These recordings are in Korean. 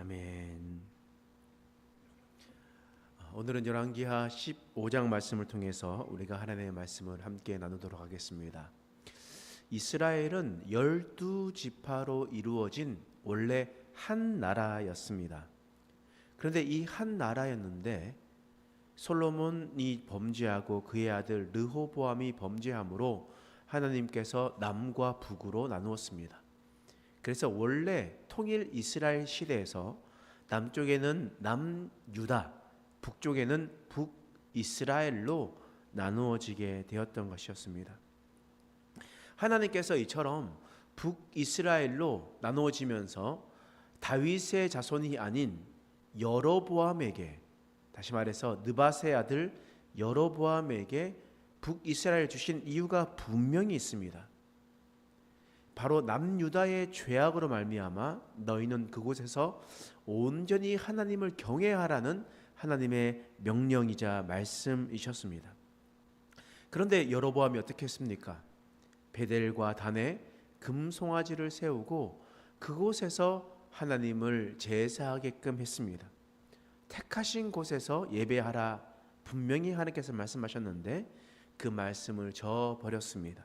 아멘. 오늘은 열왕기하 15장 말씀을 통해서 우리가 하나님의 말씀을 함께 나누도록 하겠습니다. 이스라엘은 12지파로 이루어진 원래 한 나라였습니다. 그런데 이 한 나라였는데 솔로몬이 범죄하고 그의 아들 르호보암이 범죄함으로 하나님께서 남과 북으로 나누었습니다. 그래서 원래 통일 이스라엘 시대에서 남쪽에는 남유다, 북쪽에는 북이스라엘로 나누어지게 되었던 것이었습니다. 하나님께서 이처럼 북이스라엘로 나누어지면서 다윗의 자손이 아닌 여로보암에게, 다시 말해서 느밧의 아들 여로보암에게 북이스라엘 주신 이유가 분명히 있습니다. 바로 남유다의 죄악으로 말미암아 너희는 그곳에서 온전히 하나님을 경외하라는 하나님의 명령이자 말씀이셨습니다. 그런데 여로보암이 어떻게 했습니까? 베델과 단에 금송아지를 세우고 그곳에서 하나님을 제사하게끔 했습니다. 택하신 곳에서 예배하라 분명히 하나님께서 말씀하셨는데 그 말씀을 저버렸습니다.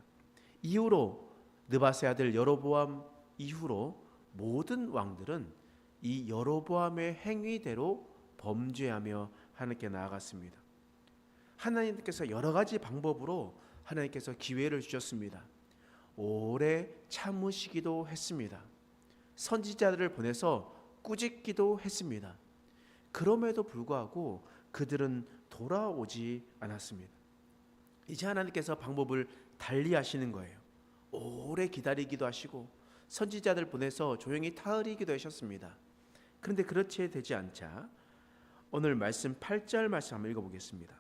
이후로 느밧의 아들 여로보암 이후로 모든 왕들은 이 여로보암의 행위대로 범죄하며 하나님께 나아갔습니다. 하나님께서 여러 가지 방법으로 하나님께서 기회를 주셨습니다. 오래 참으시기도 했습니다. 선지자들을 보내서 꾸짖기도 했습니다. 그럼에도 불구하고 그들은 돌아오지 않았습니다. 이제 하나님께서 방법을 달리 하시는 거예요. 오래 기다리기도 하시고 선지자들 보내서 조용히 타으리기도 하셨습니다. 그런데 그렇게 되지 않자 오늘 말씀 8절 말씀 한번 읽어보겠습니다.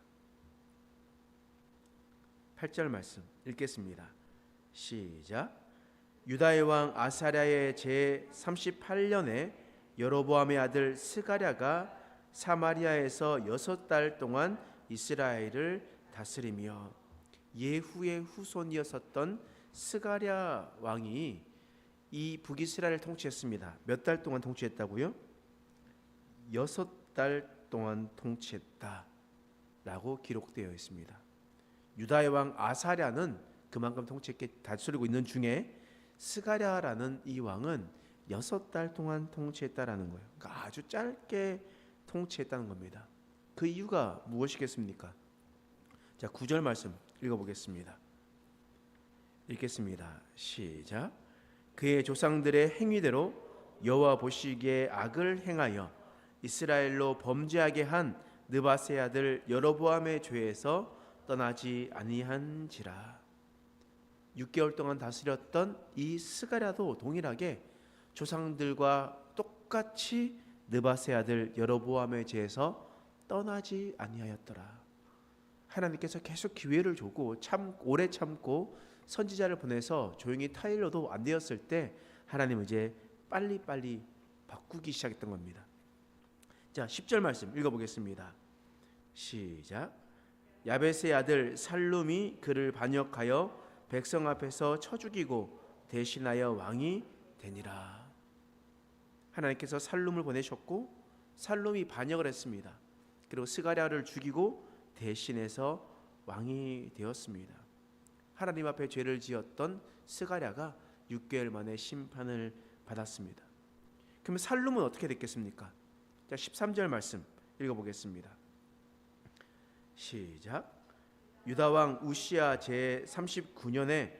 8절 말씀 읽겠습니다. 시작. 유다의 왕 아사랴의 제38년에 여로보암의 아들 스가랴가 사마리아에서 6달 동안 이스라엘을 다스리며 예후의 후손이었던 스가랴 왕이 이 북이스라엘을 통치했습니다. 몇 달 동안 통치했다고요? 6달 동안 통치했다라고 기록되어 있습니다. 유다의 왕 아사랴는 그만큼 통치했게 다스리고 있는 중에 스가랴라는 이 왕은 6달 동안 통치했다라는 거예요. 그러니까 아주 짧게 통치했다는 겁니다. 그 이유가 무엇이겠습니까? 자, 9절 말씀 읽어보겠습니다. 읽겠습니다. 시작. 그의 조상들의 행위대로 여호와 보시기에 악을 행하여 이스라엘로 범죄하게 한 느밧의 아들 여로보암의 죄에서 떠나지 아니한지라. 6개월 동안 다스렸던 이 스가랴도 동일하게 조상들과 똑같이 느밧의 아들 여로보암의 죄에서 떠나지 아니하였더라. 하나님께서 계속 기회를 주고 오래 참고 선지자를 보내서 조용히 타일러도 안 되었을 때 하나님은 이제 빨리빨리 바꾸기 시작했던 겁니다. 자, 10절 말씀 읽어보겠습니다. 시작. 야벳의 아들 살룸이 그를 반역하여 백성 앞에서 쳐 죽이고 대신하여 왕이 되니라. 하나님께서 살룸을 보내셨고 살룸이 반역을 했습니다. 그리고 스가랴를 죽이고 대신해서 왕이 되었습니다. 하나님 앞에 죄를 지었던 스가랴가 6개월 만에 심판을 받았습니다. 그러면 살룸은 어떻게 됐겠습니까? 자, 13절 말씀 읽어보겠습니다. 시작. 유다 왕 우시야 제39년에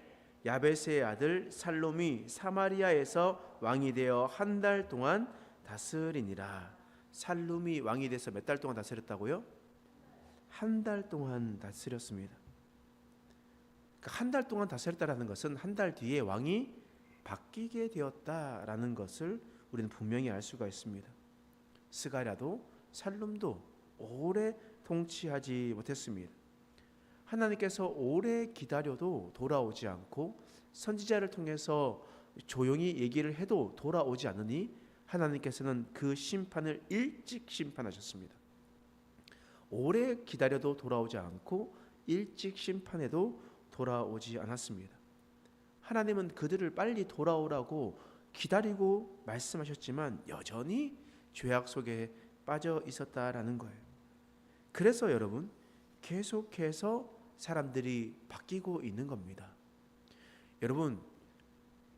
야벳의 아들 살롬이 사마리아에서 왕이 되어 한 달 동안 다스리니라. 살룸이 왕이 돼서 몇 달 동안 다스렸다고요? 한 달 동안 다스렸습니다. 한 달 동안 다스렸다라는 것은 한 달 뒤에 왕이 바뀌게 되었다라는 것을 우리는 분명히 알 수가 있습니다. 스가랴도 살룸도 오래 통치하지 못했습니다. 하나님께서 오래 기다려도 돌아오지 않고 선지자를 통해서 조용히 얘기를 해도 돌아오지 않으니 하나님께서는 그 심판을 일찍 심판하셨습니다. 오래 기다려도 돌아오지 않고 일찍 심판해도 돌아오지 않았습니다. 하나님은 그들을 빨리 돌아오라고 기다리고 말씀하셨지만 여전히 죄악 속에 빠져 있었다라는 거예요. 그래서 여러분 계속해서 사람들이 바뀌고 있는 겁니다. 여러분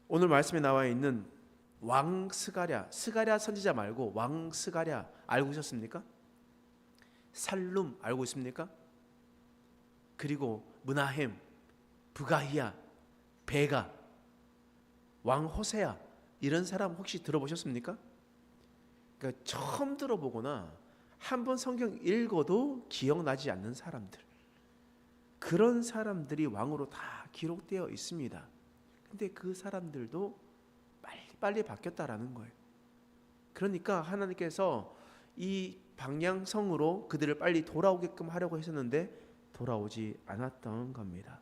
오늘 말씀에 나와 있는 왕 스가랴 선지자 말고 왕 스가랴 알고 있었습니까? 살룸 알고 있습니까? 그리고 므나헴, 부가히야, 베가, 왕 호세아 이런 사람 혹시 들어보셨습니까? 그러니까 처음 들어보거나 한번 성경 읽어도 기억나지 않는 사람들, 그런 사람들이 왕으로 다 기록되어 있습니다. 근데 그 사람들도 빨리 바뀌었다라는 거예요. 그러니까 하나님께서 이 방향성으로 그들을 빨리 돌아오게끔 하려고 했었는데 돌아오지 않았던 겁니다.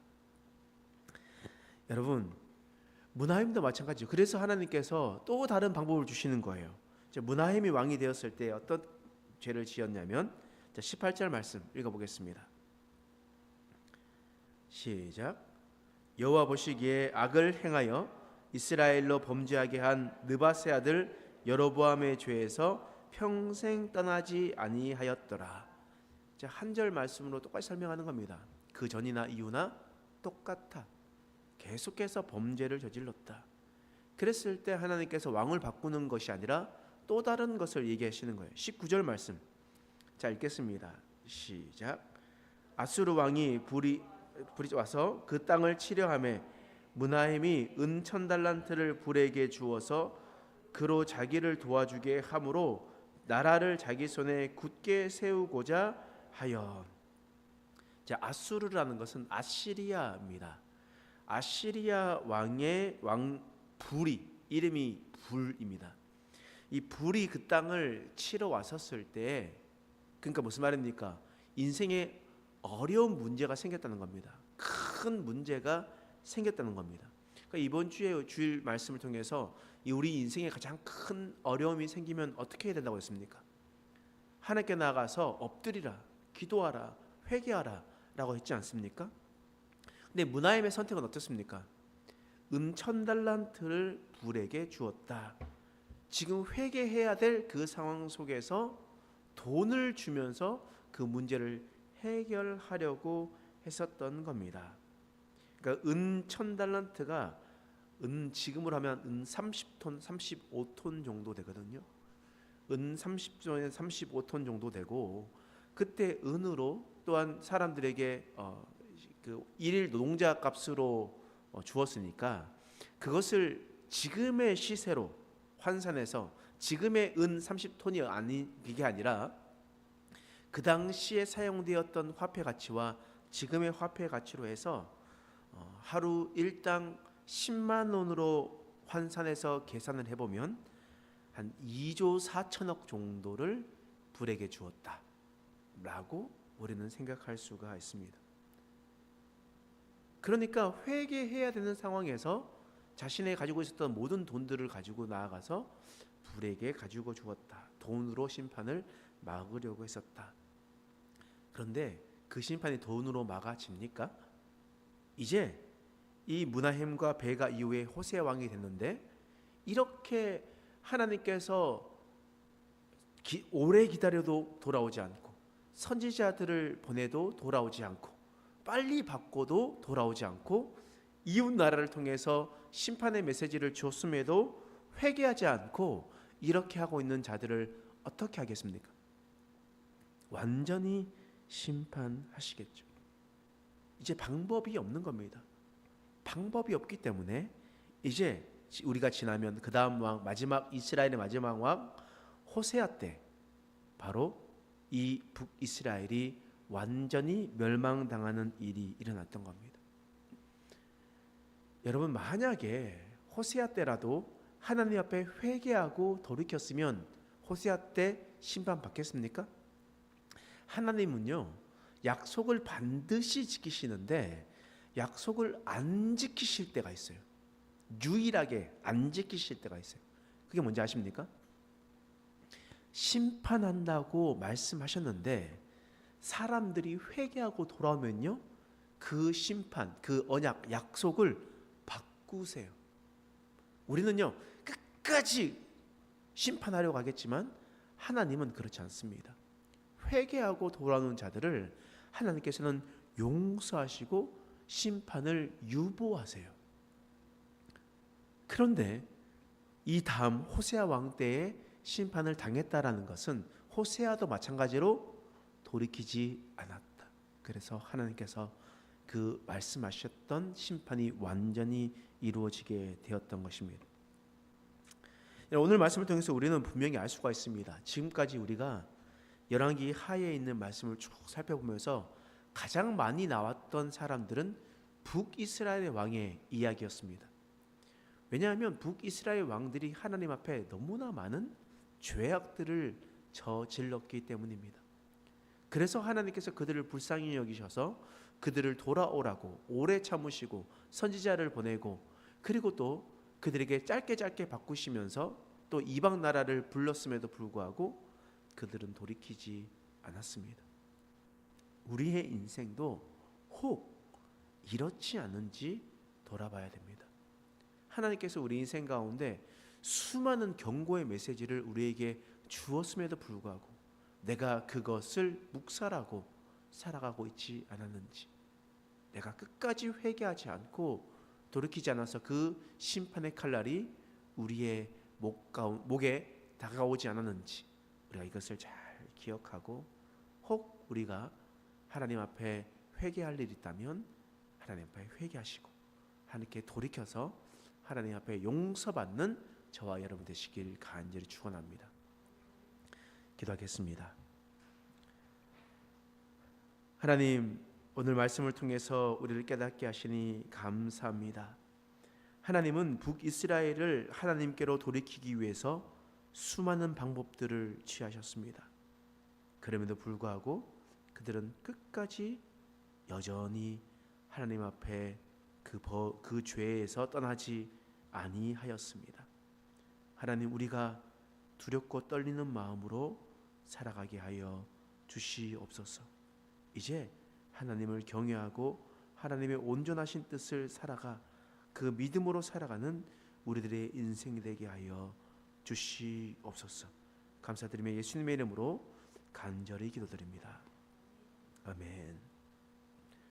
여러분 므나헴도 마찬가지죠. 그래서 하나님께서 또 다른 방법을 주시는 거예요. 므나헴이 왕이 되었을 때 어떤 죄를 지었냐면 18절 말씀 읽어보겠습니다. 시작. 여호와 보시기에 악을 행하여 이스라엘로 범죄하게 한 느밧의 아들 여로보암의 죄에서 평생 떠나지 아니하였더라. 한 절 말씀으로 똑같이 설명하는 겁니다. 그 전이나 이후나 똑같아. 계속해서 범죄를 저질렀다. 그랬을 때 하나님께서 왕을 바꾸는 것이 아니라 또 다른 것을 얘기하시는 거예요. 19절 말씀. 자 읽겠습니다. 시작. 아수르 왕이 불이 와서 그 땅을 치려하매 므나헴이 은 1000달란트를 불에게 주어서 그로 자기를 도와주게 함으로 나라를 자기 손에 굳게 세우고자 하여. 자, 아수르라는 것은 아시리아입니다. 아시리아 왕의 왕 불이 이름이 불입니다. 이 불이 그 땅을 치러 왔었을 때, 그러니까 무슨 말입니까? 인생에 어려운 문제가 생겼다는 겁니다. 큰 문제가 생겼다는 겁니다. 그러니까 이번 주에 주일 말씀을 통해서 우리 인생에 가장 큰 어려움이 생기면 어떻게 해야 된다고 했습니까? 하나님께 나아가서 엎드리라, 기도하라, 회개하라 라고 했지 않습니까? 근데 므나헴의 선택은 어떻습니까? 은 1000달란트를 불에게 주었다. 지금 회개해야 될 그 상황 속에서 돈을 주면서 그 문제를 해결하려고 했었던 겁니다. 그러니까 은 1000달란트가 은 지금으로 하면 은 30톤, 35톤 정도 되거든요. 은 30톤에 35톤 정도 되고, 그때 은으로 또한 사람들에게 그 일일 노동자 값으로 주었으니까 그것을 지금의 시세로 환산해서 지금의 은 30톤이 아닌 이게 아니라 그 당시에 사용되었던 화폐 가치와 지금의 화폐 가치로 해서 하루 일당 10만 원으로 환산해서 계산을 해보면 한 2조 4천억 정도를 불에게 주었다 라고 우리는 생각할 수가 있습니다. 그러니까 회개해야 되는 상황에서 자신이 가지고 있었던 모든 돈들을 가지고 나아가서 불에게 가지고 주었다. 돈으로 심판을 막으려고 했었다. 그런데 그 심판이 돈으로 막아집니까? 이제 이 므나헴과 베가 이후에 호세 왕이 됐는데, 이렇게 하나님께서 오래 기다려도 돌아오지 않고 선지자들을 보내도 돌아오지 않고 빨리 바꿔도 돌아오지 않고 이웃 나라를 통해서 심판의 메시지를 줬음에도 회개하지 않고 이렇게 하고 있는 자들을 어떻게 하겠습니까? 완전히 심판하시겠죠. 이제 방법이 없는 겁니다. 방법이 없기 때문에 이제 우리가 지나면 그 다음 왕, 마지막 이스라엘의 마지막 왕 호세아 때 바로 이 북이스라엘이 완전히 멸망당하는 일이 일어났던 겁니다. 여러분, 만약에 호세아 때라도 하나님 앞에 회개하고 돌이켰으면 호세아 때 심판받겠습니까? 하나님은요, 약속을 반드시 지키시는데 약속을 안 지키실 때가 있어요. 유일하게 안 지키실 때가 있어요. 그게 뭔지 아십니까? 심판한다고 말씀하셨는데 사람들이 회개하고 돌아오면요, 그 심판, 그 언약, 약속을 바꾸세요. 우리는요, 끝까지 심판하려고 하겠지만 하나님은 그렇지 않습니다. 회개하고 돌아오는 자들을 하나님께서는 용서하시고 심판을 유보하세요. 그런데 이 다음 호세아 왕 때에 심판을 당했다라는 것은 호세아도 마찬가지로 돌이키지 않았다. 그래서 하나님께서 그 말씀하셨던 심판이 완전히 이루어지게 되었던 것입니다. 오늘 말씀을 통해서 우리는 분명히 알 수가 있습니다. 지금까지 우리가 열왕기 하에 있는 말씀을 쭉 살펴보면서 가장 많이 나왔던 사람들은 북이스라엘 왕의 이야기였습니다. 왜냐하면 북이스라엘 왕들이 하나님 앞에 너무나 많은 죄악들을 저질렀기 때문입니다. 그래서 하나님께서 그들을 불쌍히 여기셔서 그들을 돌아오라고 오래 참으시고 선지자를 보내고, 그리고 또 그들에게 짧게 바꾸시면서 또 이방 나라를 불렀음에도 불구하고 그들은 돌이키지 않았습니다. 우리의 인생도 혹 이렇지 않은지 돌아봐야 됩니다. 하나님께서 우리 인생 가운데 수많은 경고의 메시지를 우리에게 주었음에도 불구하고 내가 그것을 묵살하고 살아가고 있지 않았는지, 내가 끝까지 회개하지 않고 돌이키지 않아서 그 심판의 칼날이 우리의 목에 다가오지 않았는지, 우리가 이것을 잘 기억하고 혹 우리가 하나님 앞에 회개할 일이 있다면 하나님 앞에 회개하시고 하나님께 돌이켜서 하나님 앞에 용서받는 저와 여러분 되시길 간절히 축원합니다. 기도하겠습니다. 하나님, 오늘 말씀을 통해서 우리를 깨닫게 하시니 감사합니다. 하나님은 북이스라엘을 하나님께로 돌이키기 위해서 수많은 방법들을 취하셨습니다. 그럼에도 불구하고 그들은 끝까지 여전히 하나님 앞에 그 죄에서 떠나지 아니하였습니다. 하나님, 우리가 두렵고 떨리는 마음으로 살아가게 하여 주시옵소서. 이제 하나님을 경외하고 하나님의 온전하신 뜻을 살아가 그 믿음으로 살아가는 우리들의 인생이 되게 하여 주시옵소서. 감사드리며 예수님의 이름으로 간절히 기도드립니다. 아멘.